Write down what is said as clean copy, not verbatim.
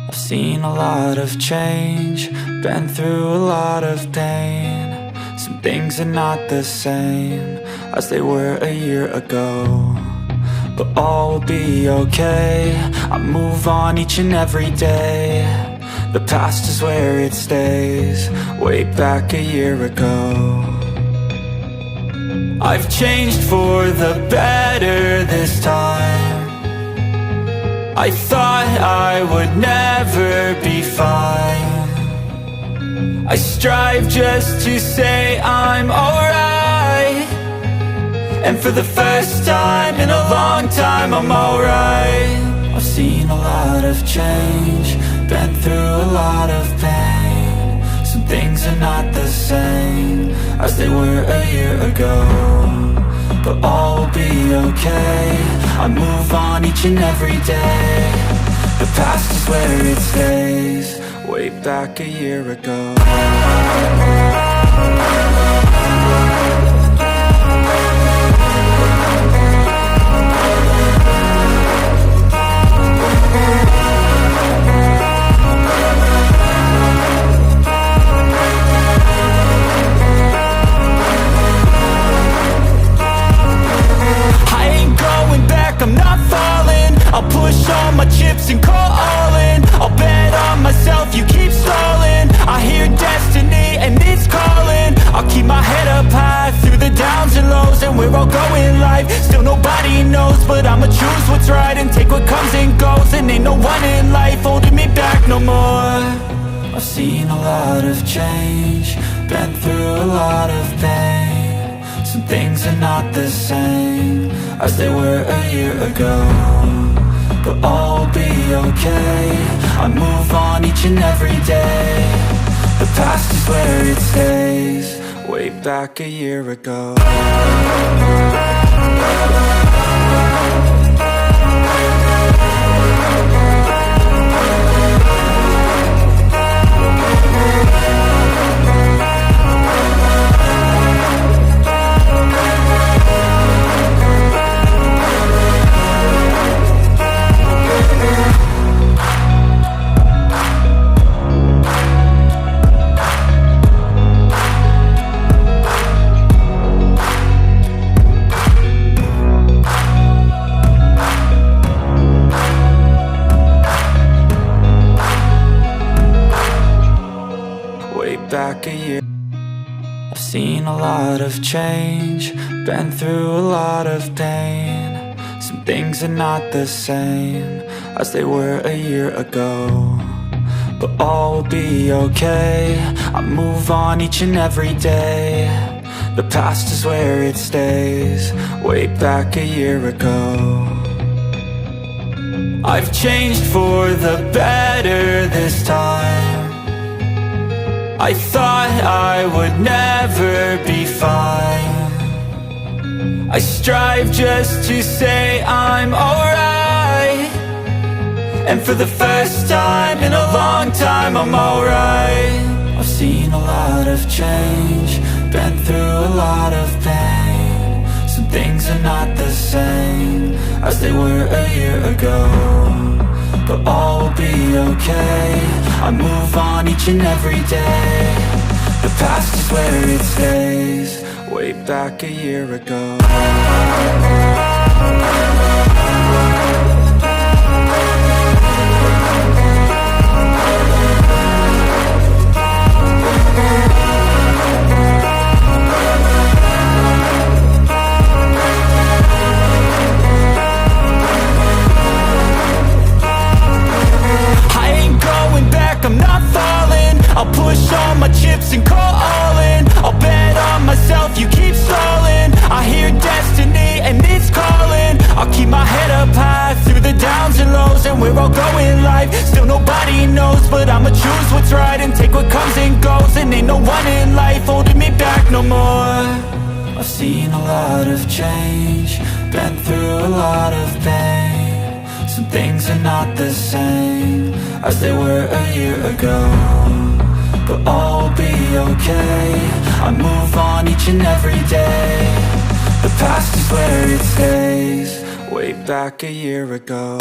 I've seen a lot of change, been through a lot of pain. Some things are not the same as they were a year ago, but all will be okay. I move on each and every day. The past is where it stays, way back a year ago. I've changed for the better this time. I thought I would never be fine. I strive just to say I'm alright, and for the first time in a long time I'm alright. I've seen a lot of change, been through a lot of pain. Some things are not the same as they were a year ago, but all will be okay. I move on each and every day. The past is where it stays, way back a year ago. I'm not falling, I'll push all my chips and call all in. I'll bet on myself, you keep stalling. I hear destiny and it's calling. I'll keep my head up high through the downs and lows, and we're all going live. Still nobody knows, but I'ma choose what's right and take what comes and goes. And ain't no one in life holding me back no more. I've seen a lot of change, been through a lot of pain. Some things are not the same as they were a year ago, but all will be okay. I move on each and every day. The past is where it stays, way back a year ago. Back a year. I've seen a lot of change, been through a lot of pain. Some things are not the same as they were a year ago, but all will be okay. I move on each and every day. The past is where it stays, way back a year ago. I've changed for the better this time. I thought I would never be fine. I strive just to say I'm alright, and for the first time in a long time I'm alright. I've seen a lot of change, been through a lot of pain. Some things are not the same as they were a year ago, but all will be okay. I move on each and every day. The past is where it stays, way back a year ago. I'm not falling, I'll push all my chips and call all in. I'll bet on myself, you keep stalling. I hear destiny and it's calling. I'll keep my head up high through the downs and lows, and we're all going live. Still nobody knows, but I'ma choose what's right and take what comes and goes. And ain't no one in life holding me back no more. I've seen a lot of change, been through a lot of pain. Some things are not the same as they were a year ago, but all will be okay. I move on each and every day. The past is where it stays, way back a year ago.